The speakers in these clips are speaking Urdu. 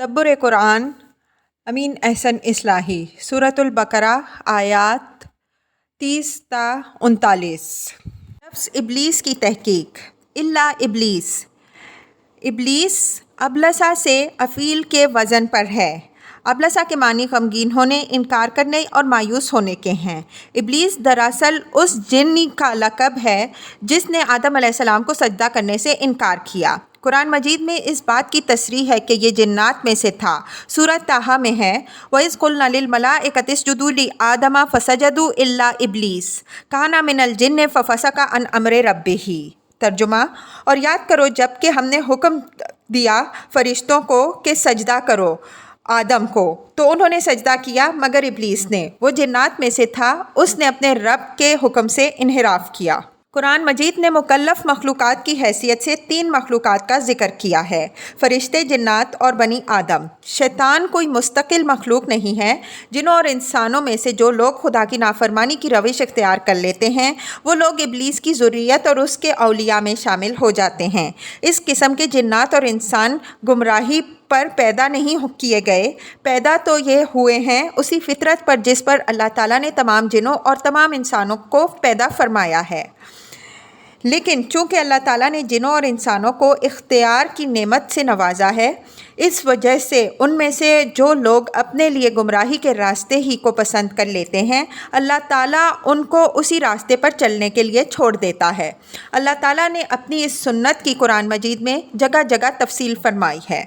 تدبر قرآن امین احسن اصلاحی سورۃ البقرہ آیات 30 تا 39۔ نفس ابلیس کی تحقیق۔ الا ابلیس، ابلیس ابلسا سے افعیل کے وزن پر ہے۔ ابلسا کے معنی غمگین ہونے، انکار کرنے اور مایوس ہونے کے ہیں۔ ابلیس دراصل اس جنی کا لقب ہے جس نے آدم علیہ السلام کو سجدہ کرنے سے انکار کیا۔ قرآن مجید میں اس بات کی تصریح ہے کہ یہ جنات میں سے تھا۔ سورۃ طٰہٰ میں ہے وَإِذْ قُلْنَا لِلْمَلَائِكَةِ اسْجُدُوا لِآدَمَ فَسَجَدُوا إِلَّا إِبْلِيسَ كَانَ مِنَ الْجِنِّ فَفَسَقَ عَنْ أَمْرِ رَبِّهِ۔ ترجمہ: اور یاد کرو جب کہ ہم نے حکم دیا فرشتوں کو کہ سجدہ کرو آدم کو، تو انہوں نے سجدہ کیا مگر ابلیس نے، وہ جنات میں سے تھا، اس نے اپنے رب کے حکم سے انحراف کیا۔ قرآن مجید نے مکلف مخلوقات کی حیثیت سے 3 مخلوقات کا ذکر کیا ہے: فرشتے، جنات اور بنی آدم۔ شیطان کوئی مستقل مخلوق نہیں ہے۔ جنوں اور انسانوں میں سے جو لوگ خدا کی نافرمانی کی روش اختیار کر لیتے ہیں، وہ لوگ ابلیس کی ذریت اور اس کے اولیاء میں شامل ہو جاتے ہیں۔ اس قسم کے جنات اور انسان گمراہی پر پیدا نہیں کیے گئے، پیدا تو یہ ہوئے ہیں اسی فطرت پر جس پر اللہ تعالیٰ نے تمام جنوں اور تمام انسانوں کو پیدا فرمایا ہے۔ لیکن چونکہ اللہ تعالیٰ نے جنوں اور انسانوں کو اختیار کی نعمت سے نوازا ہے، اس وجہ سے ان میں سے جو لوگ اپنے لیے گمراہی کے راستے ہی کو پسند کر لیتے ہیں، اللہ تعالیٰ ان کو اسی راستے پر چلنے کے لیے چھوڑ دیتا ہے۔ اللہ تعالیٰ نے اپنی اس سنت کی قرآن مجید میں جگہ جگہ تفصیل فرمائی ہے۔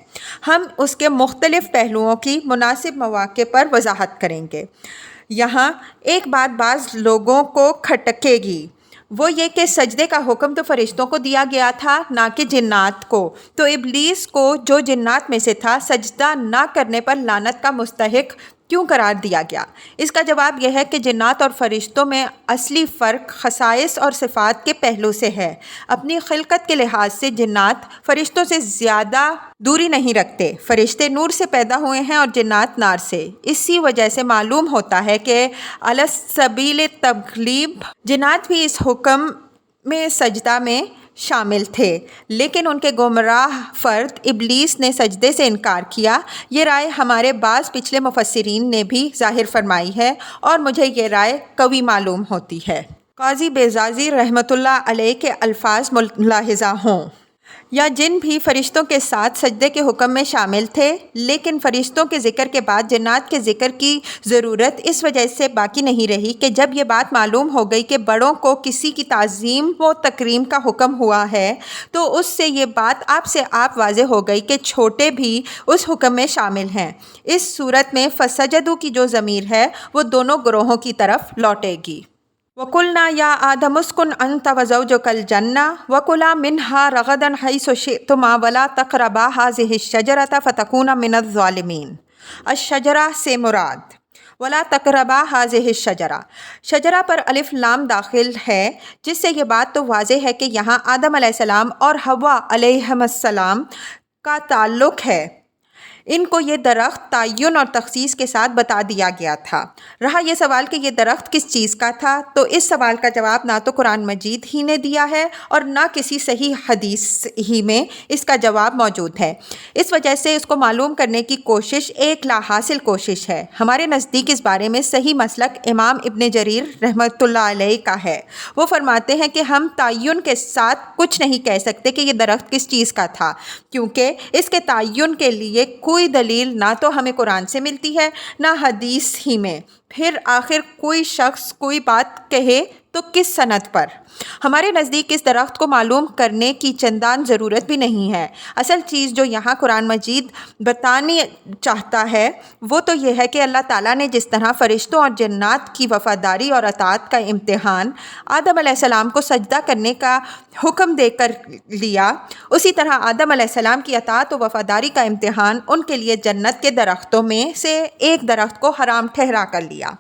ہم اس کے مختلف پہلوؤں کی مناسب مواقع پر وضاحت کریں گے۔ یہاں ایک بات بعض لوگوں کو کھٹکے گی، وہ یہ کہ سجدے کا حکم تو فرشتوں کو دیا گیا تھا، نہ کہ جنات کو، تو ابلیس کو جو جنات میں سے تھا سجدہ نہ کرنے پر لعنت کا مستحق کیوں قرار دیا گیا؟ اس کا جواب یہ ہے کہ جنات اور فرشتوں میں اصلی فرق خصائص اور صفات کے پہلو سے ہے۔ اپنی خلقت کے لحاظ سے جنات فرشتوں سے زیادہ دوری نہیں رکھتے۔ فرشتے نور سے پیدا ہوئے ہیں اور جنات نار سے۔ اسی وجہ سے معلوم ہوتا ہے کہ علی سبیل تغلیب جنات بھی اس حکم میں سجدہ میں شامل تھے، لیکن ان کے گمراہ فرد ابلیس نے سجدے سے انکار کیا۔ یہ رائے ہمارے بعض پچھلے مفسرین نے بھی ظاہر فرمائی ہے اور مجھے یہ رائے قوی معلوم ہوتی ہے۔ قاضی بیضاضی رحمۃ اللہ علیہ کے الفاظ ملاحظہ ہوں یا جن بھی فرشتوں کے ساتھ سجدے کے حکم میں شامل تھے، لیکن فرشتوں کے ذکر کے بعد جنات کے ذکر کی ضرورت اس وجہ سے باقی نہیں رہی کہ جب یہ بات معلوم ہو گئی کہ بڑوں کو کسی کی تعظیم و تکریم کا حکم ہوا ہے، تو اس سے یہ بات آپ سے آپ واضح ہو گئی کہ چھوٹے بھی اس حکم میں شامل ہیں۔ اس صورت میں فسجدوا کی جو ضمیر ہے وہ دونوں گروہوں کی طرف لوٹے گی۔ وَقُلْنَا يَا آدَمُ اسْكُنْ أَنْتَ وَزَوْجُكَ الْجَنَّةَ وَكُلَا مِنْهَا رَغَدًا حَيْثُ شِئْتُمَا وَلَا تَقْرَبَا هَٰذِهِ الشَّجَرَةَ فَتَكُونَا مِنَ الظَّالِمِينَ۔ الشجرہ سے مراد وَلَا تَقْرَبَا هَٰذِهِ الشَّجَرَةَ، شجرہ پر الف لام داخل ہے، جس سے یہ بات تو واضح ہے کہ یہاں آدم علیہ السلام اور حوا علیہم السلام کا تعلق ہے۔ ان کو یہ درخت تعین اور تخصیص کے ساتھ بتا دیا گیا تھا۔ رہا یہ سوال کہ یہ درخت کس چیز کا تھا، تو اس سوال کا جواب نہ تو قرآن مجید ہی نے دیا ہے اور نہ کسی صحیح حدیث ہی میں اس کا جواب موجود ہے۔ اس وجہ سے اس کو معلوم کرنے کی کوشش ایک لا حاصل کوشش ہے۔ ہمارے نزدیک اس بارے میں صحیح مسلک امام ابن جریر رحمۃ اللہ علیہ کا ہے۔ وہ فرماتے ہیں کہ ہم تعین کے ساتھ کچھ نہیں کہہ سکتے کہ یہ درخت کس چیز کا تھا، کیونکہ اس کے تعین کے لیے کوئی دلیل نہ تو ہمیں قرآن سے ملتی ہے نہ حدیث ہی میں۔ پھر آخر کوئی شخص کوئی بات کہے تو کس سند پر؟ ہمارے نزدیک اس درخت کو معلوم کرنے کی چندان ضرورت بھی نہیں ہے۔ اصل چیز جو یہاں قرآن مجید بتانی چاہتا ہے وہ تو یہ ہے کہ اللہ تعالیٰ نے جس طرح فرشتوں اور جنات کی وفاداری اور اطاعت کا امتحان آدم علیہ السلام کو سجدہ کرنے کا حکم دے کر لیا، اسی طرح آدم علیہ السلام کی اطاعت و وفاداری کا امتحان ان کے لیے جنت کے درختوں میں سے ایک درخت کو حرام ٹھہرا کر لیا۔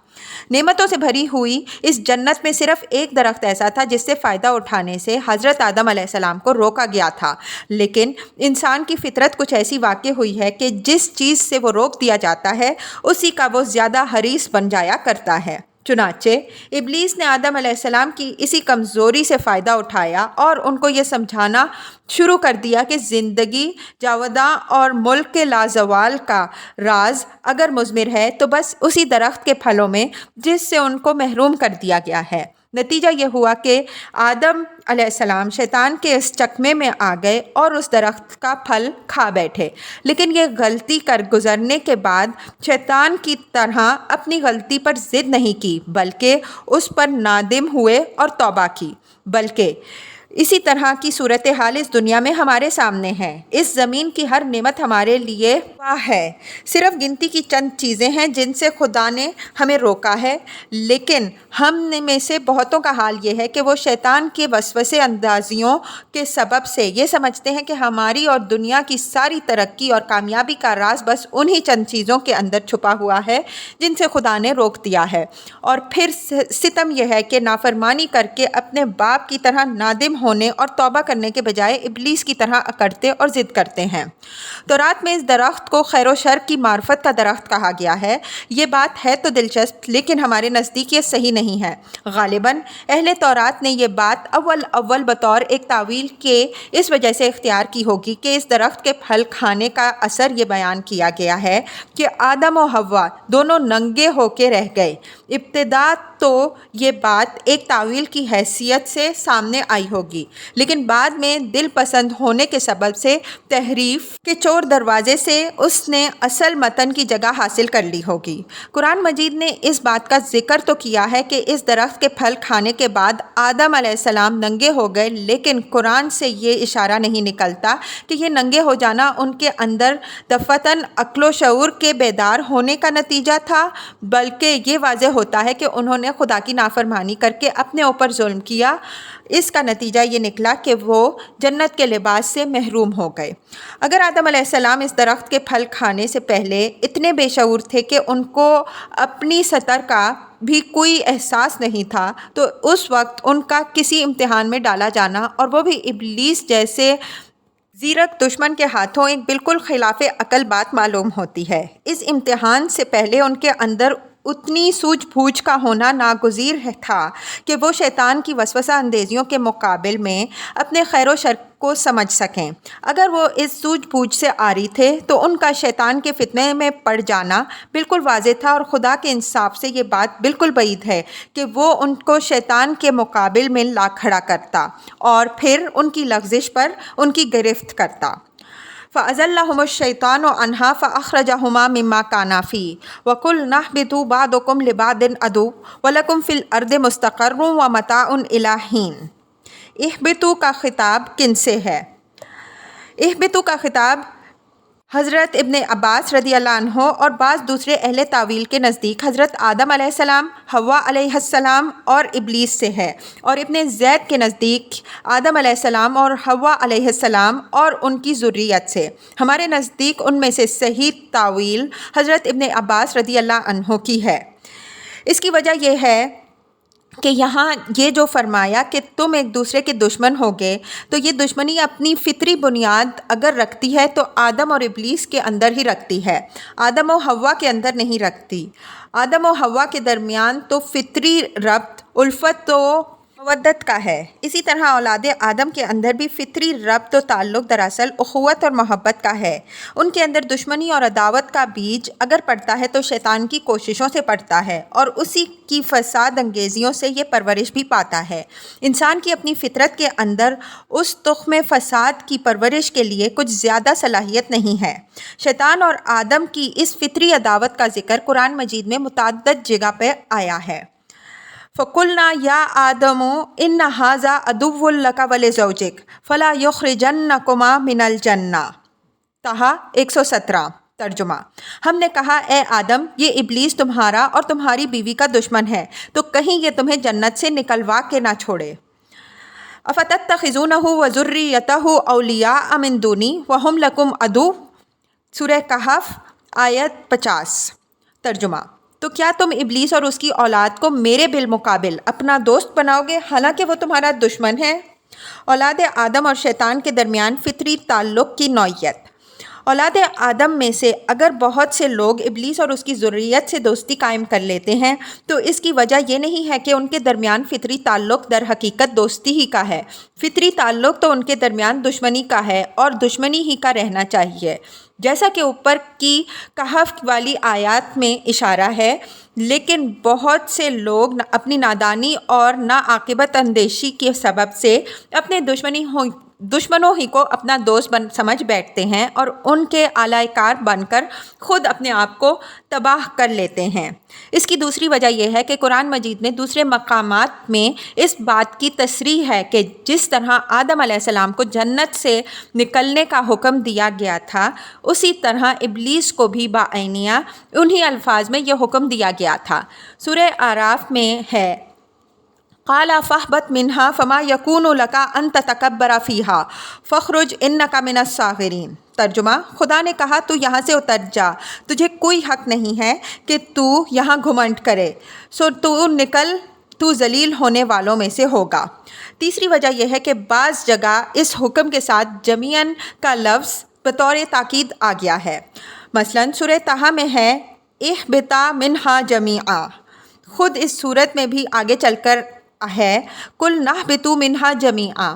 نعمتوں سے بھری ہوئی اس جنت میں صرف ایک درخت ایسا تھا جس سے فائدہ اٹھانے سے حضرت آدم علیہ السلام کو روکا گیا تھا، لیکن انسان کی فطرت کچھ ایسی واقع ہوئی ہے کہ جس چیز سے وہ روک دیا جاتا ہے اسی کا وہ زیادہ حریص بن جایا کرتا ہے۔ چنانچہ ابلیس نے آدم علیہ السلام کی اسی کمزوری سے فائدہ اٹھایا اور ان کو یہ سمجھانا شروع کر دیا کہ زندگی جاوداں اور ملک کے لازوال کا راز اگر مضمر ہے تو بس اسی درخت کے پھلوں میں جس سے ان کو محروم کر دیا گیا ہے۔ نتیجہ یہ ہوا کہ آدم علیہ السلام شیطان کے اس چکمے میں آ گئے اور اس درخت کا پھل کھا بیٹھے، لیکن یہ غلطی کر گزرنے کے بعد شیطان کی طرح اپنی غلطی پر ضد نہیں کی بلکہ اس پر نادم ہوئے اور توبہ کی۔ بلکہ اسی طرح کی صورتحال اس دنیا میں ہمارے سامنے ہے۔ اس زمین کی ہر نعمت ہمارے لیے واہ ہے، صرف گنتی کی چند چیزیں ہیں جن سے خدا نے ہمیں روکا ہے، لیکن ہم میں سے بہتوں کا حال یہ ہے کہ وہ شیطان کے وسوسے اندازیوں کے سبب سے یہ سمجھتے ہیں کہ ہماری اور دنیا کی ساری ترقی اور کامیابی کا راز بس انہی چند چیزوں کے اندر چھپا ہوا ہے جن سے خدا نے روک دیا ہے، اور پھر ستم یہ ہے کہ نافرمانی کر کے اپنے باپ کی طرح نادم ہونے اور توبہ کرنے کے بجائے ابلیس کی طرح اکڑتے اور ضد کرتے ہیں۔ تورات میں اس درخت کو خیر و شر کی معرفت کا درخت کہا گیا ہے۔ یہ بات ہے تو دلچسپ، لیکن ہمارے نزدیک یہ صحیح نہیں ہے۔ غالباً اہل تورات نے یہ بات اول بطور ایک تاویل کے اس وجہ سے اختیار کی ہوگی کہ اس درخت کے پھل کھانے کا اثر یہ بیان کیا گیا ہے کہ آدم و حوا دونوں ننگے ہو کے رہ گئے۔ ابتدا تو یہ بات ایک تاویل کی حیثیت سے سامنے آئی ہوگی، لیکن بعد میں دل پسند ہونے کے سبب سے تحریف کے چور دروازے سے اس نے اصل متن کی جگہ حاصل کر لی ہوگی۔ قرآن مجید نے اس بات کا ذکر تو کیا ہے کہ اس درخت کے پھل کھانے کے بعد آدم علیہ السلام ننگے ہو گئے، لیکن قرآن سے یہ اشارہ نہیں نکلتا کہ یہ ننگے ہو جانا ان کے اندر دفعتاً عقل و شعور کے بیدار ہونے کا نتیجہ تھا، بلکہ یہ واضح ہوتا ہے کہ انہوں نے خدا کی نافرمانی کر کے اپنے اوپر ظلم کیا۔ اس کا نتیجہ یہ نکلا کہ وہ جنت کے لباس سے محروم ہو گئے۔ اگر آدم علیہ السلام اس درخت کے پھل کھانے سے پہلے اتنے بے شعور تھے کہ ان کو اپنی سطر کا بھی کوئی احساس نہیں تھا، تو اس وقت ان کا کسی امتحان میں ڈالا جانا، اور وہ بھی ابلیس جیسے زیرک دشمن کے ہاتھوں، ایک بالکل خلاف عقل بات معلوم ہوتی ہے۔ اس امتحان سے پہلے ان کے اندر اتنی سوجھ بوجھ کا ہونا ناگزیر تھا کہ وہ شیطان کی وسوسہ اندیزیوں کے مقابل میں اپنے خیر و شر کو سمجھ سکیں۔ اگر وہ اس سوجھ بوجھ سے عاری تھے تو ان کا شیطان کے فتنے میں پڑ جانا بالکل واضح تھا، اور خدا کے انصاف سے یہ بات بالکل بعید ہے کہ وہ ان کو شیطان کے مقابل میں لا کھڑا کرتا اور پھر ان کی لغزش پر ان کی گرفت کرتا۔ فَأَزَلَّهُمُ الشَّيْطَانُ عَنْهَا فَأَخْرَجَهُمَا مِمَّا كَانَا فِيهِ وَقُلْنَا اهْبِطُوا بَعْضُكُمْ لِبَعْضٍ عَدُوٌّ وَلَكُمْ فِي الْأَرْضِ مُسْتَقَرٌّ وَمَتَاعٌ إِلَىٰ حِينٍ۔ اہبطوا کا خطاب کن سے ہے؟ اہبطوا کا خطاب حضرت ابن عباس رضی اللہ عنہ اور بعض دوسرے اہل تاویل کے نزدیک حضرت آدم علیہ السلام، حوا علیہ السلام اور ابلیس سے ہے، اور ابن زید کے نزدیک آدم علیہ السلام اور حوا علیہ السلام اور ان کی ذریت سے۔ ہمارے نزدیک ان میں سے صحیح تاویل حضرت ابن عباس رضی اللہ عنہ کی ہے۔ اس کی وجہ یہ ہے کہ یہاں یہ جو فرمایا کہ تم ایک دوسرے کے دشمن ہوگے، تو یہ دشمنی اپنی فطری بنیاد اگر رکھتی ہے تو آدم اور ابلیس کے اندر ہی رکھتی ہے، آدم و حوا کے اندر نہیں رکھتی۔ آدم و حوا کے درمیان تو فطری ربط، الفت و مودت کا ہے، اسی طرح اولاد آدم کے اندر بھی فطری ربط و تعلق دراصل اخوت اور محبت کا ہے۔ ان کے اندر دشمنی اور عداوت کا بیج اگر پڑتا ہے تو شیطان کی کوششوں سے پڑتا ہے، اور اسی کی فساد انگیزیوں سے یہ پرورش بھی پاتا ہے۔ انسان کی اپنی فطرت کے اندر اس تخم فساد کی پرورش کے لیے کچھ زیادہ صلاحیت نہیں ہے۔ شیطان اور آدم کی اس فطری عداوت کا ذکر قرآن مجید میں متعدد جگہ پہ آیا ہے۔ فَقُلْنَا يَا آدَمُ إِنَّ هَٰذَا عَدُوٌّ لَكَ وَلِزَوْجِكَ فَلَا يُخْرِجَنَّكُمَا مِنَ الْجَنَّةِ طٰہٰ 117۔ ترجمہ: ہم نے کہا اے آدم، یہ ابلیس تمہارا اور تمہاری بیوی کا دشمن ہے، تو کہیں یہ تمہیں جنت سے نکلوا کے نہ چھوڑے۔ أَفَتَتَّخِذُونَهُ وَذُرِّيَّتَهُ أَوْلِيَاءَ مِن دُونِي وَهُمْ لَكُمْ عَدُوٌّ سورہ کہف آیت 50۔ ترجمہ: تو کیا تم ابلیس اور اس کی اولاد کو میرے بالمقابل اپنا دوست بناؤ گے حالانکہ وہ تمہارا دشمن ہے؟ اولاد آدم اور شیطان کے درمیان فطری تعلق کی نوعیت۔ اولاد آدم میں سے اگر بہت سے لوگ ابلیس اور اس کی ذریت سے دوستی قائم کر لیتے ہیں تو اس کی وجہ یہ نہیں ہے کہ ان کے درمیان فطری تعلق در حقیقت دوستی ہی کا ہے۔ فطری تعلق تو ان کے درمیان دشمنی کا ہے اور دشمنی ہی کا رہنا چاہیے، جیسا کہ اوپر کی کہف والی آیات میں اشارہ ہے۔ لیکن بہت سے لوگ اپنی نادانی اور ناعاقبت اندیشی کے سبب سے اپنے دشمنوں ہی کو اپنا دوست سمجھ بیٹھتے ہیں اور ان کے اعلی کار بن کر خود اپنے آپ کو تباہ کر لیتے ہیں۔ اس کی دوسری وجہ یہ ہے کہ قرآن مجید میں دوسرے مقامات میں اس بات کی تصریح ہے کہ جس طرح آدم علیہ السلام کو جنت سے نکلنے کا حکم دیا گیا تھا، اسی طرح ابلیس کو بھی بعینیہ انہی الفاظ میں یہ حکم دیا گیا تھا۔ سورہ اعراف میں ہے قال فاہبط منہا فما یکون لک ان تتکبر فیہا فاخرج انک من الصاغرین۔ ترجمہ، خدا نے کہا تو یہاں سے اتر جا، تجھے کوئی حق نہیں ہے کہ تو یہاں گھمنڈ کرے، سو تو نکل، تو ذلیل ہونے والوں میں سے ہوگا۔ تیسری وجہ یہ ہے کہ بعض جگہ اس حکم کے ساتھ جمیعاً کا لفظ بطور تاکید آ گیا ہے۔ مثلاً سورہ طٰہٰ میں ہے اہبطا منہا جمیعا۔ خود اس صورت میں بھی آگے چل کر ہے کل نہبطوا منہا جمیعا۔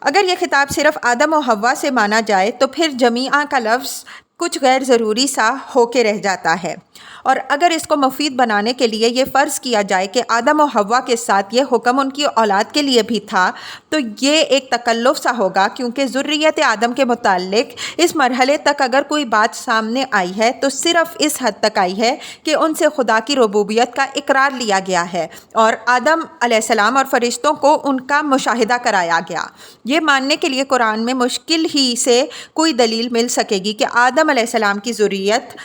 اگر یہ خطاب صرف آدم و حوا سے مانا جائے تو پھر جمیعا کا لفظ کچھ غیر ضروری سا ہو کے رہ جاتا ہے، اور اگر اس کو مفید بنانے کے لیے یہ فرض کیا جائے کہ آدم و حوا کے ساتھ یہ حکم ان کی اولاد کے لیے بھی تھا تو یہ ایک تکلف سا ہوگا، کیونکہ ذریت آدم کے متعلق اس مرحلے تک اگر کوئی بات سامنے آئی ہے تو صرف اس حد تک آئی ہے کہ ان سے خدا کی ربوبیت کا اقرار لیا گیا ہے اور آدم علیہ السلام اور فرشتوں کو ان کا مشاہدہ کرایا گیا۔ یہ ماننے کے لیے قرآن میں مشکل ہی سے کوئی دلیل مل سکے گی کہ آدم علیہ السلام کی ذریت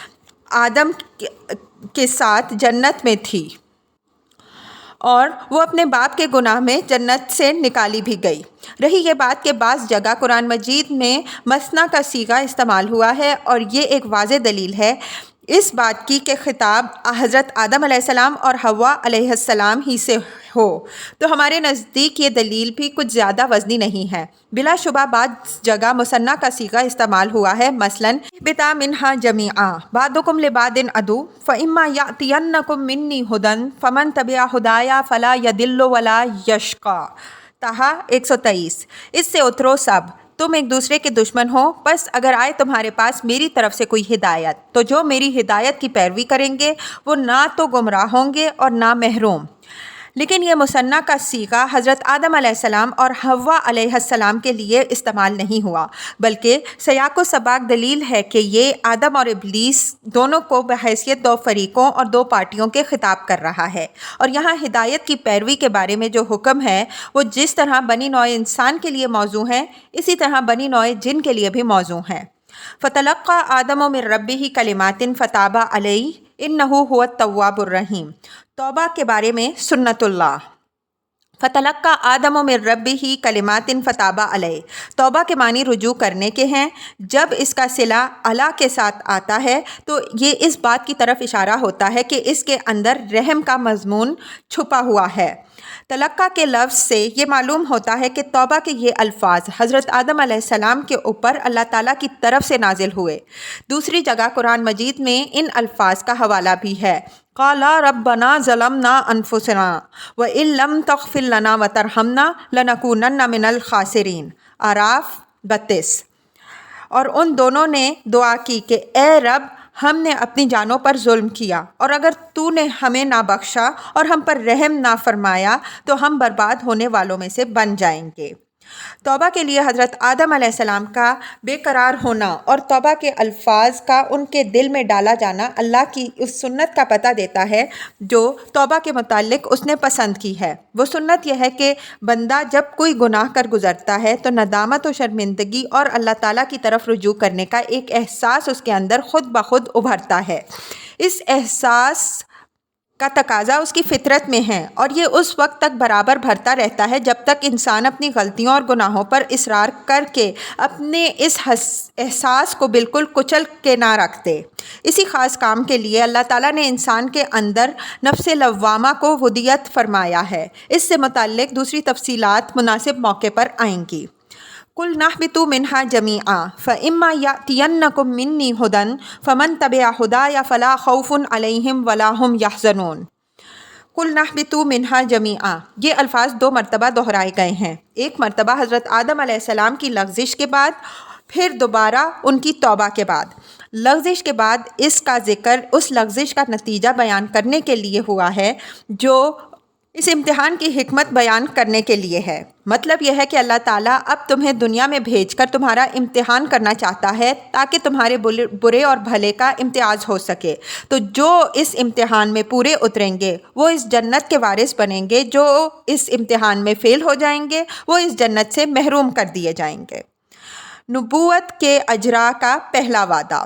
آدم کے ساتھ جنت میں تھی اور وہ اپنے باپ کے گناہ میں جنت سے نکالی بھی گئی۔ رہی یہ بات کہ بعض جگہ قرآن مجید میں مثنیٰ کا صیغہ استعمال ہوا ہے، اور یہ ایک واضح دلیل ہے اس بات کی کہ خطاب حضرت آدم علیہ السلام اور حوا علیہ السلام ہی سے ہو، تو ہمارے نزدیک یہ دلیل بھی کچھ زیادہ وزنی نہیں ہے۔ بلا شبہ بعض جگہ مثنیٰ کا صیغہ استعمال ہوا ہے، مثلاً اہبطا منہا جمیعا بعضکم لبعض عدو فاما یأتینکم منی ھدی فمن تبع ھدایا فلا یضل ولا یشقی۔ طٰہٰ 123۔ اس سے اترو سب، تم ایک دوسرے کے دشمن ہو، بس اگر آئے تمہارے پاس میری طرف سے کوئی ہدایت تو جو میری ہدایت کی پیروی کریں گے وہ نہ تو گمراہ ہوں گے اور نہ محروم۔ لیکن یہ مثنیٰ کا صیغہ حضرت آدم علیہ السلام اور حوا علیہ السلام کے لیے استعمال نہیں ہوا، بلکہ سیاق و سباق دلیل ہے کہ یہ آدم اور ابلیس دونوں کو بحیثیت دو فریقوں اور دو پارٹیوں کے خطاب کر رہا ہے، اور یہاں ہدایت کی پیروی کے بارے میں جو حکم ہے وہ جس طرح بنی نوع انسان کے لیے موضوع ہے اسی طرح بنی نوع جن کے لیے بھی موضوع ہے۔ فَتَلَقَّىٰ آدَمُ مِن رَّبِّهِ كَلِمَاتٍ فَتَابَ عَلَيْهِ إِنَّهُ هُوَ التَّوَّابُ الرَّحِيمُ۔ توبہ کے بارے میں سنت اللہ۔ فَتَلَقَّىٰ آدَمُ مِن رَّبِّهِ كَلِمَاتٍ فَتَابَ عَلَيْهِ۔ توبہ کے معنی رجوع کرنے کے ہیں۔ جب اس کا صلہ علی کے ساتھ آتا ہے تو یہ اس بات کی طرف اشارہ ہوتا ہے کہ اس کے اندر رحم کا مضمون چھپا ہوا ہے۔ تلقہ کے لفظ سے یہ معلوم ہوتا ہے کہ توبہ کے یہ الفاظ حضرت آدم علیہ السلام کے اوپر اللہ تعالیٰ کی طرف سے نازل ہوئے۔ دوسری جگہ قرآن مجید میں ان الفاظ کا حوالہ بھی ہے۔ قَالَا رَبَّنَا ظَلَمْنَا أَنفُسَنَا وَإِن لَّمْ تَغْفِرْ لَنَا وَتَرْحَمْنَا لَنَكُونَنَّ مِنَ الْخَاسِرِينَ۔ اعراف 32۔ اور ان دونوں نے دعا کی کہ اے رب، ہم نے اپنی جانوں پر ظلم کیا، اور اگر تو نے ہمیں نہ بخشا اور ہم پر رحم نہ فرمایا تو ہم برباد ہونے والوں میں سے بن جائیں گے۔ توبہ کے لیے حضرت آدم علیہ السلام کا بے قرار ہونا اور توبہ کے الفاظ کا ان کے دل میں ڈالا جانا اللہ کی اس سنت کا پتہ دیتا ہے جو توبہ کے متعلق اس نے پسند کی ہے۔ وہ سنت یہ ہے کہ بندہ جب کوئی گناہ کر گزرتا ہے تو ندامت و شرمندگی اور اللہ تعالیٰ کی طرف رجوع کرنے کا ایک احساس اس کے اندر خود بخود ابھرتا ہے۔ اس احساس کا تقاضا اس کی فطرت میں ہے، اور یہ اس وقت تک برابر بھرتا رہتا ہے جب تک انسان اپنی غلطیوں اور گناہوں پر اصرار کر کے اپنے اس احساس کو بالکل کچل کے نہ رکھ دے۔ اسی خاص کام کے لیے اللہ تعالیٰ نے انسان کے اندر نفس لوامہ کو ودیت فرمایا ہے۔ اس سے متعلق دوسری تفصیلات مناسب موقع پر آئیں گی۔ قل نہبطوا منہا جمیعا فإما یأتینکم منی ھدی فمن تبع ھدای فلا خوف علیہم ولا ہم یحزنون۔ قل نہبطوا منہا جمیعا، یہ الفاظ 2 مرتبہ دہرائے گئے ہیں، ایک مرتبہ حضرت آدم علیہ السلام کی لغزش کے بعد، پھر دوبارہ ان کی توبہ کے بعد۔ لغزش کے بعد اس کا ذکر اس لغزش کا نتیجہ بیان کرنے کے لیے ہوا ہے جو اس امتحان کی حکمت بیان کرنے کے لیے ہے۔ مطلب یہ ہے کہ اللہ تعالیٰ اب تمہیں دنیا میں بھیج کر تمہارا امتحان کرنا چاہتا ہے تاکہ تمہارے برے اور بھلے کا امتیاز ہو سکے۔ تو جو اس امتحان میں پورے اتریں گے وہ اس جنت کے وارث بنیں گے، جو اس امتحان میں فیل ہو جائیں گے وہ اس جنت سے محروم کر دیے جائیں گے۔ نبوت کے اجرا کا پہلا وعدہ۔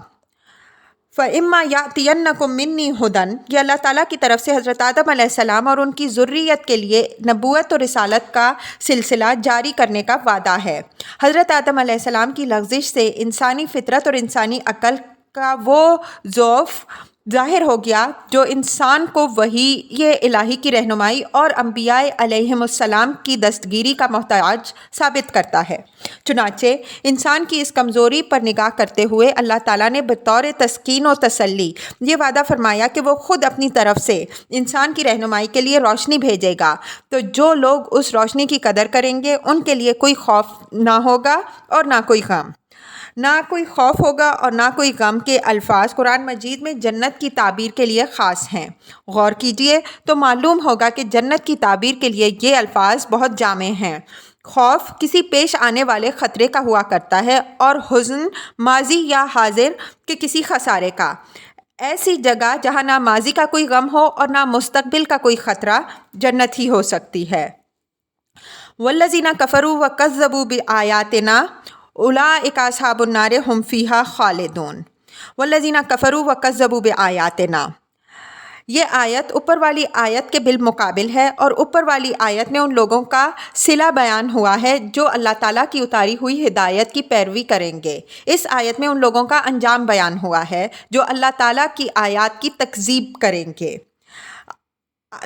فَإِمَّا يَأْتِيَنَّكُم مِّنِّي ھُدًى، یہ اللہ تعالیٰ کی طرف سے حضرت آدم علیہ السلام اور ان کی ذریت کے لیے نبوت اور رسالت کا سلسلہ جاری کرنے کا وعدہ ہے۔ حضرت آدم علیہ السلام کی لغزش سے انسانی فطرت اور انسانی عقل کا وہ ضعف ظاہر ہو گیا جو انسان کو وحی الہی کی رہنمائی اور انبیاء علیہم السلام کی دستگیری کا محتاج ثابت کرتا ہے۔ چنانچہ انسان کی اس کمزوری پر نگاہ کرتے ہوئے اللہ تعالیٰ نے بطور تسکین و تسلی یہ وعدہ فرمایا کہ وہ خود اپنی طرف سے انسان کی رہنمائی کے لیے روشنی بھیجے گا، تو جو لوگ اس روشنی کی قدر کریں گے ان کے لیے کوئی خوف نہ ہوگا اور نہ کوئی غم۔ نہ کوئی خوف ہوگا اور نہ کوئی غم کے الفاظ قرآن مجید میں جنت کی تعبیر کے لیے خاص ہیں۔ غور کیجئے تو معلوم ہوگا کہ جنت کی تعبیر کے لیے یہ الفاظ بہت جامع ہیں۔ خوف کسی پیش آنے والے خطرے کا ہوا کرتا ہے اور حزن ماضی یا حاضر کے کسی خسارے کا۔ ایسی جگہ جہاں نہ ماضی کا کوئی غم ہو اور نہ مستقبل کا کوئی خطرہ جنت ہی ہو سکتی ہے۔ والذین کفروا وکذبوا بآیاتنا اولئک اصحاب النار ھم فیہا خالدون۔ والذین کفروا وکذبوا بآیاتنا، یہ آیت اوپر والی آیت کے بالمقابل ہے، اور اوپر والی آیت میں ان لوگوں کا صلہ بیان ہوا ہے جو اللہ تعالیٰ کی اتاری ہوئی ہدایت کی پیروی کریں گے۔ اس آیت میں ان لوگوں کا انجام بیان ہوا ہے جو اللہ تعالیٰ کی آیات کی تکذیب کریں گے۔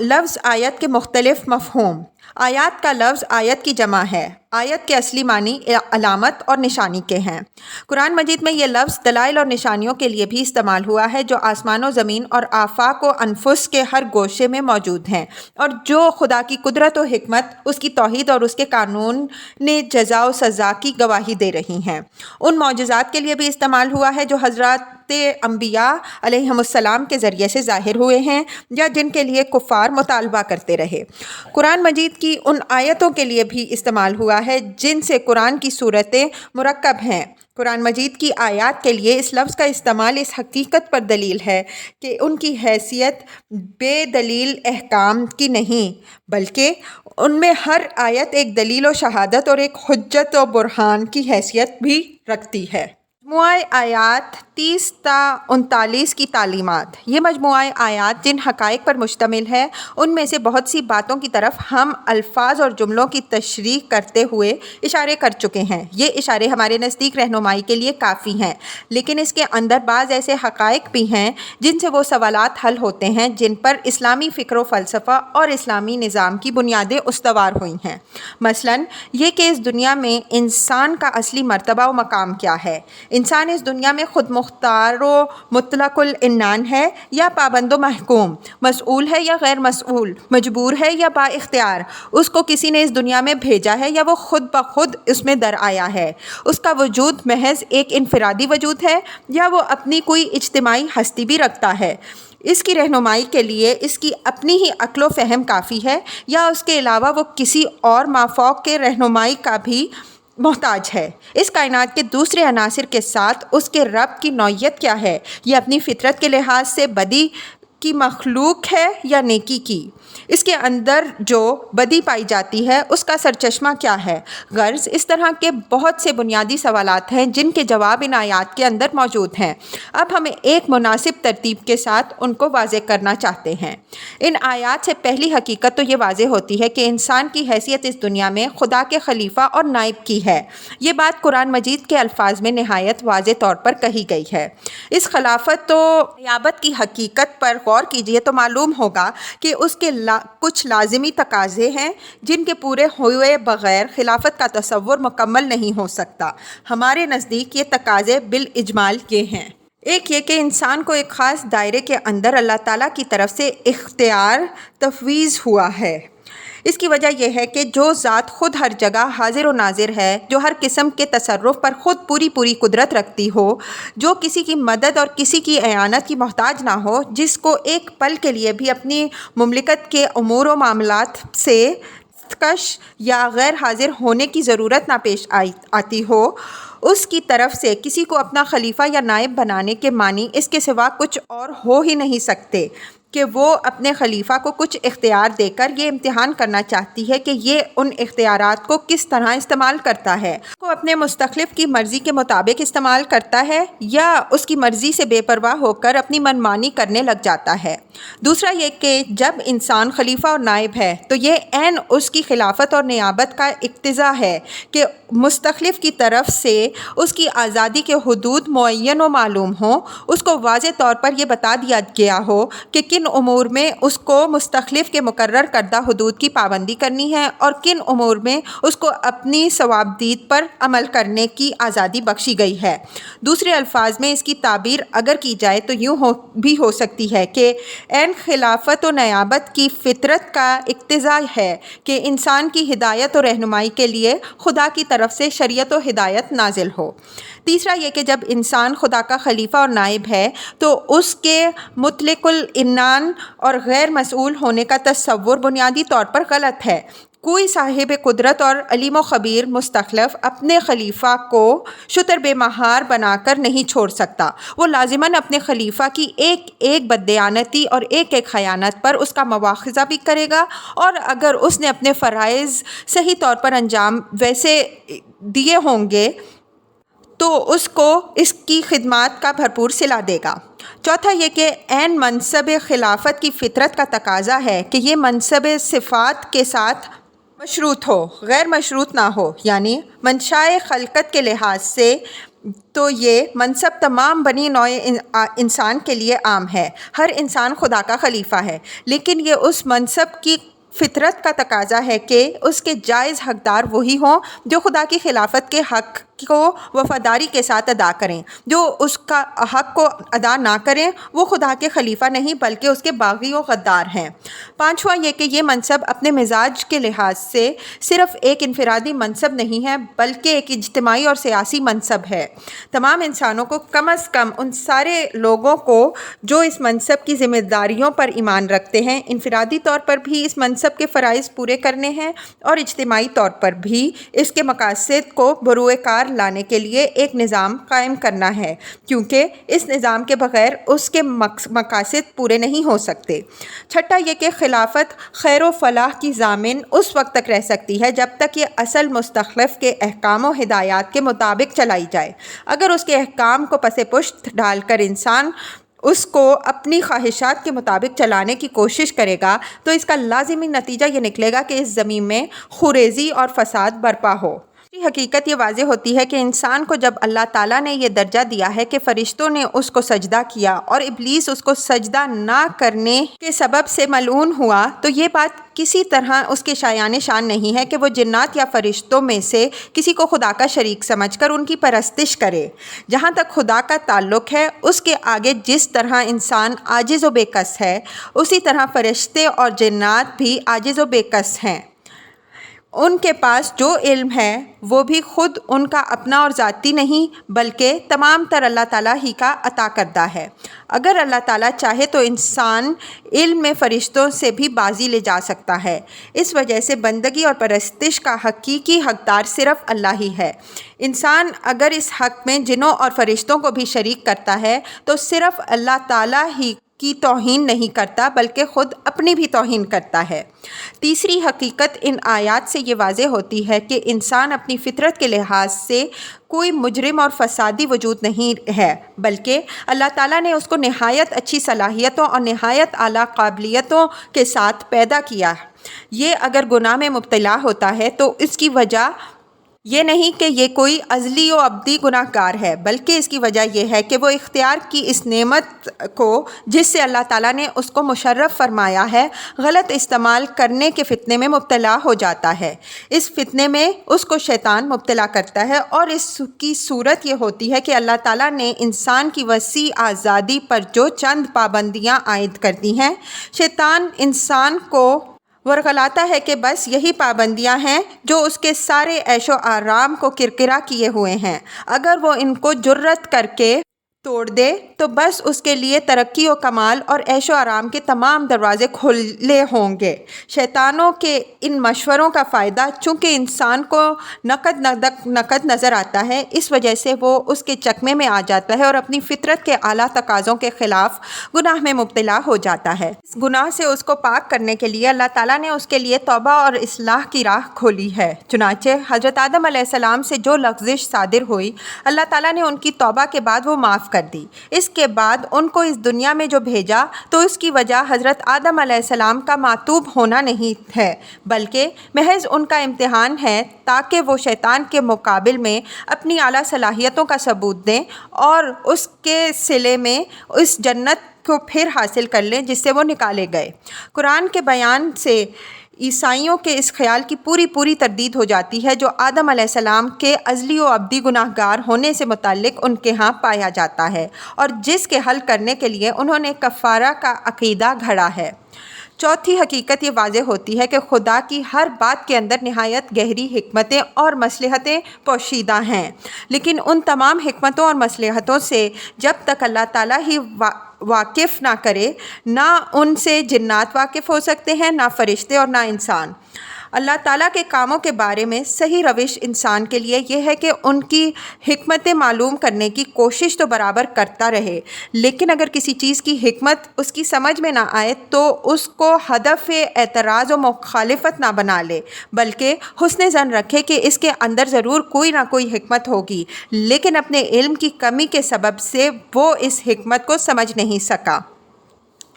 لفظ آیت کے مختلف مفہوم۔ آیات کا لفظ آیت کی جمع ہے۔ آیت کے اصلی معنی علامت اور نشانی کے ہیں۔ قرآن مجید میں یہ لفظ دلائل اور نشانیوں کے لیے بھی استعمال ہوا ہے جو آسمان و زمین اور آفاق و انفس کے ہر گوشے میں موجود ہیں، اور جو خدا کی قدرت و حکمت، اس کی توحید اور اس کے قانون نے جزا و سزا کی گواہی دے رہی ہیں۔ ان معجزات کے لیے بھی استعمال ہوا ہے جو حضرات انبیاء علیہم السلام کے ذریعے سے ظاہر ہوئے ہیں یا جن کے لیے کفار مطالبہ کرتے رہے۔ قرآن مجید کی ان آیتوں کے لیے بھی استعمال ہوا ہے جن سے قرآن کی صورتیں مرکب ہیں۔ قرآن مجید کی آیات کے لیے اس لفظ کا استعمال اس حقیقت پر دلیل ہے کہ ان کی حیثیت بے دلیل احکام کی نہیں، بلکہ ان میں ہر آیت ایک دلیل و شہادت اور ایک حجت و برہان کی حیثیت بھی رکھتی ہے۔ مجموعہ آیات 30 تا 39 کی تعلیمات۔ یہ مجموعہ آیات جن حقائق پر مشتمل ہے ان میں سے بہت سی باتوں کی طرف ہم الفاظ اور جملوں کی تشریح کرتے ہوئے اشارے کر چکے ہیں۔ یہ اشارے ہمارے نزدیک رہنمائی کے لیے کافی ہیں، لیکن اس کے اندر بعض ایسے حقائق بھی ہیں جن سے وہ سوالات حل ہوتے ہیں جن پر اسلامی فکر و فلسفہ اور اسلامی نظام کی بنیادیں استوار ہوئی ہیں۔ مثلاً یہ کہ اس دنیا میں انسان کا اصلی مرتبہ و مقام کیا ہے۔ انسان اس دنیا میں خود مختار و مطلق العنان ہے یا پابند و محکوم، مسئول ہے یا غیر مسئول، مجبور ہے یا با اختیار، اس کو کسی نے اس دنیا میں بھیجا ہے یا وہ خود بخود اس میں در آیا ہے، اس کا وجود محض ایک انفرادی وجود ہے یا وہ اپنی کوئی اجتماعی ہستی بھی رکھتا ہے۔ اس کی رہنمائی کے لیے اس کی اپنی ہی عقل و فہم کافی ہے یا اس کے علاوہ وہ کسی اور مافوق کے رہنمائی کا بھی محتاج ہے۔ اس کائنات کے دوسرے عناصر کے ساتھ اس کے ربط کی نوعیت کیا ہے؟ یہ اپنی فطرت کے لحاظ سے بدی کی مخلوق ہے یا نیکی کی؟ اس کے اندر جو بدی پائی جاتی ہے اس کا سرچشمہ کیا ہے؟ غرض اس طرح کے بہت سے بنیادی سوالات ہیں جن کے جواب ان آیات کے اندر موجود ہیں۔ اب ہمیں ایک مناسب ترتیب کے ساتھ ان کو واضح کرنا چاہتے ہیں۔ ان آیات سے پہلی حقیقت تو یہ واضح ہوتی ہے کہ انسان کی حیثیت اس دنیا میں خدا کے خلیفہ اور نائب کی ہے۔ یہ بات قرآن مجید کے الفاظ میں نہایت واضح طور پر کہی گئی ہے۔ اس خلافت و نیابت کی حقیقت پر غور کیجیے تو معلوم ہوگا کہ اس کے کچھ لازمی تقاضے ہیں جن کے پورے ہوئے بغیر خلافت کا تصور مکمل نہیں ہو سکتا۔ ہمارے نزدیک یہ تقاضے بالاجمال یہ ہیں۔ ایک یہ کہ انسان کو ایک خاص دائرے کے اندر اللہ تعالیٰ کی طرف سے اختیار تفویض ہوا ہے۔ اس کی وجہ یہ ہے کہ جو ذات خود ہر جگہ حاضر و ناظر ہے، جو ہر قسم کے تصرف پر خود پوری قدرت رکھتی ہو، جو کسی کی مدد اور کسی کی اعانت کی محتاج نہ ہو، جس کو ایک پل کے لیے بھی اپنی مملکت کے امور و معاملات سے کش یا غیر حاضر ہونے کی ضرورت نہ پیش آتی ہو، اس کی طرف سے کسی کو اپنا خلیفہ یا نائب بنانے کے معنی اس کے سوا کچھ اور ہو ہی نہیں سکتے کہ وہ اپنے خلیفہ کو کچھ اختیار دے کر یہ امتحان کرنا چاہتی ہے کہ یہ ان اختیارات کو کس طرح استعمال کرتا ہے، کو اپنے مستخلف کی مرضی کے مطابق استعمال کرتا ہے یا اس کی مرضی سے بے پرواہ ہو کر اپنی منمانی کرنے لگ جاتا ہے۔ دوسرا یہ کہ جب انسان خلیفہ اور نائب ہے تو یہ عین اس کی خلافت اور نیابت کا اقتضا ہے کہ مستخلف کی طرف سے اس کی آزادی کے حدود معین و معلوم ہوں، اس کو واضح طور پر یہ بتا دیا گیا ہو کہ کن امور میں اس کو مستخلف کے مقرر کردہ حدود کی پابندی کرنی ہے اور کن امور میں اس کو اپنی صوابدید پر عمل کرنے کی آزادی بخشی گئی ہے۔ دوسرے الفاظ میں اس کی تعبیر اگر کی جائے تو یوں بھی ہو سکتی ہے کہ عین خلافت و نیابت کی فطرت کا اقتضا ہے کہ انسان کی ہدایت و رہنمائی کے لیے خدا کی طرف سے شریعت و ہدایت نازل ہو۔ تیسرا یہ کہ جب انسان خدا کا خلیفہ اور نائب ہے تو اس کے مطلق العنان اور غیر مسئول ہونے کا تصور بنیادی طور پر غلط ہے۔ کوئی صاحب قدرت اور علیم و خبیر مستخلف اپنے خلیفہ کو شتر بے مہار بنا کر نہیں چھوڑ سکتا۔ وہ لازماً اپنے خلیفہ کی ایک بددیانتی اور ایک خیانت پر اس کا مواخذہ بھی کرے گا، اور اگر اس نے اپنے فرائض صحیح طور پر انجام ویسے دیے ہوں گے تو اس کو اس کی خدمات کا بھرپور صلہ دے گا۔ چوتھا یہ کہ عین منصب خلافت کی فطرت کا تقاضا ہے کہ یہ منصب صفات کے ساتھ مشروط ہو، غیر مشروط نہ ہو، یعنی منشائے خلقت کے لحاظ سے تو یہ منصب تمام بنی نوع انسان کے لیے عام ہے۔ ہر انسان خدا کا خلیفہ ہے، لیکن یہ اس منصب کی فطرت کا تقاضا ہے کہ اس کے جائز حقدار وہی ہوں جو خدا کی خلافت کے حق کو وفاداری کے ساتھ ادا کریں۔ جو اس کا حق کو ادا نہ کریں وہ خدا کے خلیفہ نہیں بلکہ اس کے باغی و غدار ہیں۔ پانچواں یہ کہ یہ منصب اپنے مزاج کے لحاظ سے صرف ایک انفرادی منصب نہیں ہے بلکہ ایک اجتماعی اور سیاسی منصب ہے۔ تمام انسانوں کو کم از کم ان سارے لوگوں کو جو اس منصب کی ذمہ داریوں پر ایمان رکھتے ہیں انفرادی طور پر بھی اس منصب کے فرائض پورے کرنے ہیں اور اجتماعی طور پر بھی اس کے مقاصد کو بروئے کار لانے کے لیے ایک نظام قائم کرنا ہے، کیونکہ اس نظام کے بغیر اس کے مقاصد پورے نہیں ہو سکتے۔ چھٹا یہ کہ خلافت خیر و فلاح کی ضامن اس وقت تک رہ سکتی ہے جب تک یہ اصل مستخلف کے احکام و ہدایات کے مطابق چلائی جائے۔ اگر اس کے احکام کو پس پشت ڈال کر انسان اس کو اپنی خواہشات کے مطابق چلانے کی کوشش کرے گا تو اس کا لازمی نتیجہ یہ نکلے گا کہ اس زمین میں خوریزی اور فساد برپا ہو۔ حقیقت یہ واضح ہوتی ہے کہ انسان کو جب اللہ تعالیٰ نے یہ درجہ دیا ہے کہ فرشتوں نے اس کو سجدہ کیا اور ابلیس اس کو سجدہ نہ کرنے کے سبب سے ملعون ہوا، تو یہ بات کسی طرح اس کے شایان شان نہیں ہے کہ وہ جنات یا فرشتوں میں سے کسی کو خدا کا شریک سمجھ کر ان کی پرستش کرے۔ جہاں تک خدا کا تعلق ہے، اس کے آگے جس طرح انسان عاجز و بے کس ہے، اسی طرح فرشتے اور جنات بھی عاجز و بے کس ہیں۔ ان کے پاس جو علم ہے وہ بھی خود ان کا اپنا اور ذاتی نہیں بلکہ تمام تر اللہ تعالیٰ ہی کا عطا کردہ ہے۔ اگر اللہ تعالیٰ چاہے تو انسان علم میں فرشتوں سے بھی بازی لے جا سکتا ہے۔ اس وجہ سے بندگی اور پرستش کا حقیقی حقدار صرف اللہ ہی ہے۔ انسان اگر اس حق میں جنوں اور فرشتوں کو بھی شریک کرتا ہے تو صرف اللہ تعالیٰ ہی کی توہین نہیں کرتا بلکہ خود اپنی بھی توہین کرتا ہے۔ تیسری حقیقت ان آیات سے یہ واضح ہوتی ہے کہ انسان اپنی فطرت کے لحاظ سے کوئی مجرم اور فسادی وجود نہیں ہے، بلکہ اللہ تعالیٰ نے اس کو نہایت اچھی صلاحیتوں اور نہایت اعلیٰ قابلیتوں کے ساتھ پیدا کیا۔ یہ اگر گناہ میں مبتلا ہوتا ہے تو اس کی وجہ یہ نہیں کہ یہ کوئی ازلی و ابدی گناہ گار ہے، بلکہ اس کی وجہ یہ ہے کہ وہ اختیار کی اس نعمت کو جس سے اللہ تعالیٰ نے اس کو مشرف فرمایا ہے غلط استعمال کرنے کے فتنے میں مبتلا ہو جاتا ہے۔ اس فتنے میں اس کو شیطان مبتلا کرتا ہے، اور اس کی صورت یہ ہوتی ہے کہ اللہ تعالیٰ نے انسان کی وسیع آزادی پر جو چند پابندیاں عائد کر دی ہیں، شیطان انسان کو ورغلاتا ہے کہ بس یہی پابندیاں ہیں جو اس کے سارے عیش و آرام کو کرکرا کیے ہوئے ہیں، اگر وہ ان کو جرأت کر کے توڑ دے تو بس اس کے لیے ترقی و کمال اور عیش و آرام کے تمام دروازے کھلے ہوں گے۔ شیطانوں کے ان مشوروں کا فائدہ چونکہ انسان کو نقد نظر آتا ہے، اس وجہ سے وہ اس کے چکمے میں آ جاتا ہے اور اپنی فطرت کے اعلیٰ تقاضوں کے خلاف گناہ میں مبتلا ہو جاتا ہے۔ اس گناہ سے اس کو پاک کرنے کے لیے اللہ تعالیٰ نے اس کے لیے توبہ اور اصلاح کی راہ کھولی ہے۔ چنانچہ حضرت آدم علیہ السلام سے جو لغزش صادر ہوئی، اللہ تعالیٰ نے ان کی توبہ کے بعد وہ معاف کر دی۔ اس کے بعد ان کو اس دنیا میں جو بھیجا تو اس کی وجہ حضرت آدم علیہ السلام کا معتوب ہونا نہیں ہے، بلکہ محض ان کا امتحان ہے تاکہ وہ شیطان کے مقابل میں اپنی اعلیٰ صلاحیتوں کا ثبوت دیں اور اس کے صلے میں اس جنت کو پھر حاصل کر لیں جس سے وہ نکالے گئے۔ قرآن کے بیان سے عیسائیوں کے اس خیال کی پوری تردید ہو جاتی ہے جو آدم علیہ السلام کے ازلی و ابدی گناہ گار ہونے سے متعلق ان کے ہاں پایا جاتا ہے، اور جس کے حل کرنے کے لیے انہوں نے کفارہ کا عقیدہ گھڑا ہے۔ چوتھی حقیقت یہ واضح ہوتی ہے کہ خدا کی ہر بات کے اندر نہایت گہری حکمتیں اور مصلحتیں پوشیدہ ہیں، لیکن ان تمام حکمتوں اور مصلحتوں سے جب تک اللہ تعالیٰ ہی واقف نہ کرے، نہ ان سے جنات واقف ہو سکتے ہیں، نہ فرشتے اور نہ انسان۔ اللہ تعالیٰ کے کاموں کے بارے میں صحیح روش انسان کے لیے یہ ہے کہ ان کی حکمتیں معلوم کرنے کی کوشش تو برابر کرتا رہے، لیکن اگر کسی چیز کی حکمت اس کی سمجھ میں نہ آئے تو اس کو ہدف اعتراض و مخالفت نہ بنا لے، بلکہ حسن ظن رکھے کہ اس کے اندر ضرور کوئی نہ کوئی حکمت ہوگی، لیکن اپنے علم کی کمی کے سبب سے وہ اس حکمت کو سمجھ نہیں سکا۔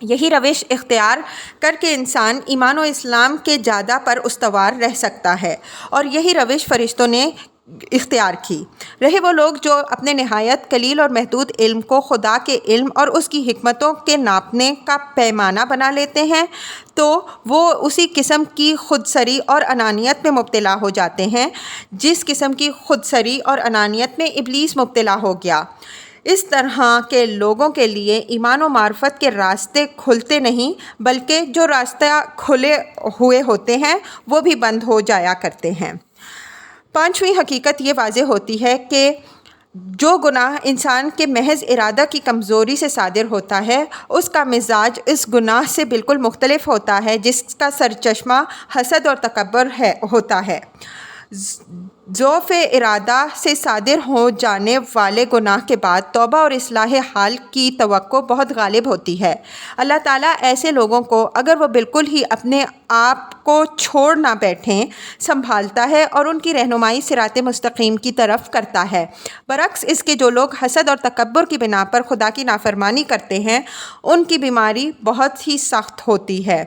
یہی روش اختیار کر کے انسان ایمان و اسلام کے جادہ پر استوار رہ سکتا ہے، اور یہی روش فرشتوں نے اختیار کی۔ رہے وہ لوگ جو اپنے نہایت قلیل اور محدود علم کو خدا کے علم اور اس کی حکمتوں کے ناپنے کا پیمانہ بنا لیتے ہیں، تو وہ اسی قسم کی خودسری اور انانیت میں مبتلا ہو جاتے ہیں جس قسم کی خودسری اور انانیت میں ابلیس مبتلا ہو گیا۔ اس طرح کے لوگوں کے لیے ایمان و معرفت کے راستے کھلتے نہیں، بلکہ جو راستہ کھلے ہوئے ہوتے ہیں وہ بھی بند ہو جایا کرتے ہیں۔ پانچویں حقیقت یہ واضح ہوتی ہے کہ جو گناہ انسان کے محض ارادہ کی کمزوری سے صادر ہوتا ہے، اس کا مزاج اس گناہ سے بالکل مختلف ہوتا ہے جس کا سرچشمہ حسد اور تکبر ہوتا ہے۔ ضعف ارادہ سے صادر ہو جانے والے گناہ کے بعد توبہ اور اصلاح حال کی توقع بہت غالب ہوتی ہے۔ اللہ تعالیٰ ایسے لوگوں کو اگر وہ بالکل ہی اپنے آپ کو چھوڑ نہ بیٹھیں سنبھالتا ہے اور ان کی رہنمائی صراط مستقیم کی طرف کرتا ہے، برعکس اس کے جو لوگ حسد اور تکبر کی بنا پر خدا کی نافرمانی کرتے ہیں ان کی بیماری بہت ہی سخت ہوتی ہے۔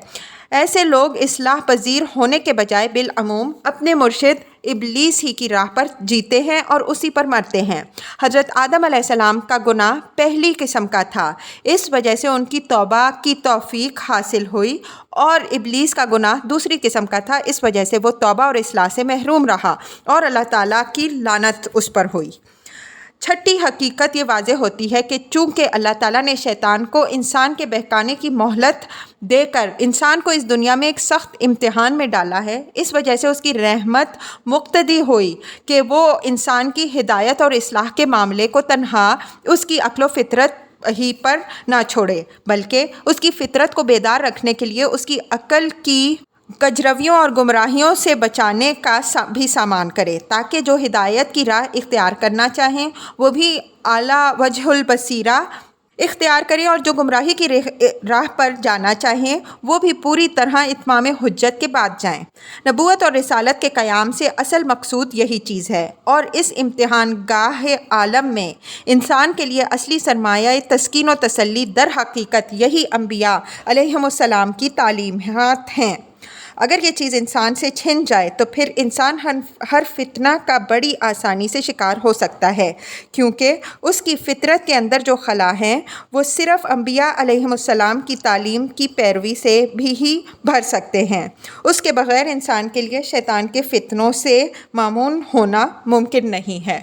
ایسے لوگ اصلاح پذیر ہونے کے بجائے بالعموم اپنے مرشد ابلیس ہی کی راہ پر جیتے ہیں اور اسی پر مرتے ہیں۔ حضرت آدم علیہ السلام کا گناہ پہلی قسم کا تھا، اس وجہ سے ان کی توبہ کی توفیق حاصل ہوئی، اور ابلیس کا گناہ دوسری قسم کا تھا، اس وجہ سے وہ توبہ اور اصلاح سے محروم رہا اور اللہ تعالیٰ کی لعنت اس پر ہوئی۔ چھٹی حقیقت یہ واضح ہوتی ہے کہ چونکہ اللہ تعالیٰ نے شیطان کو انسان کے بہکانے کی مہلت دے کر انسان کو اس دنیا میں ایک سخت امتحان میں ڈالا ہے، اس وجہ سے اس کی رحمت مقتضی ہوئی کہ وہ انسان کی ہدایت اور اصلاح کے معاملے کو تنہا اس کی عقل و فطرت ہی پر نہ چھوڑے، بلکہ اس کی فطرت کو بیدار رکھنے کے لیے اس کی عقل کی کجرویوں اور گمراہیوں سے بچانے کا بھی سامان کرے، تاکہ جو ہدایت کی راہ اختیار کرنا چاہیں وہ بھی اعلیٰ وجہ البصیرہ اختیار کریں، اور جو گمراہی کی راہ پر جانا چاہیں وہ بھی پوری طرح اتمام حجت کے بعد جائیں۔ نبوت اور رسالت کے قیام سے اصل مقصود یہی چیز ہے، اور اس امتحان گاہ عالم میں انسان کے لیے اصلی سرمایہ تسکین و تسلی در حقیقت یہی انبیاء علیہم السلام کی تعلیمات ہیں۔ اگر یہ چیز انسان سے چھن جائے تو پھر انسان ہر فتنہ کا بڑی آسانی سے شکار ہو سکتا ہے، کیونکہ اس کی فطرت کے اندر جو خلا ہیں وہ صرف انبیاء علیہم السلام کی تعلیم کی پیروی سے بھی ہی بھر سکتے ہیں۔ اس کے بغیر انسان کے لیے شیطان کے فتنوں سے مامون ہونا ممکن نہیں ہے۔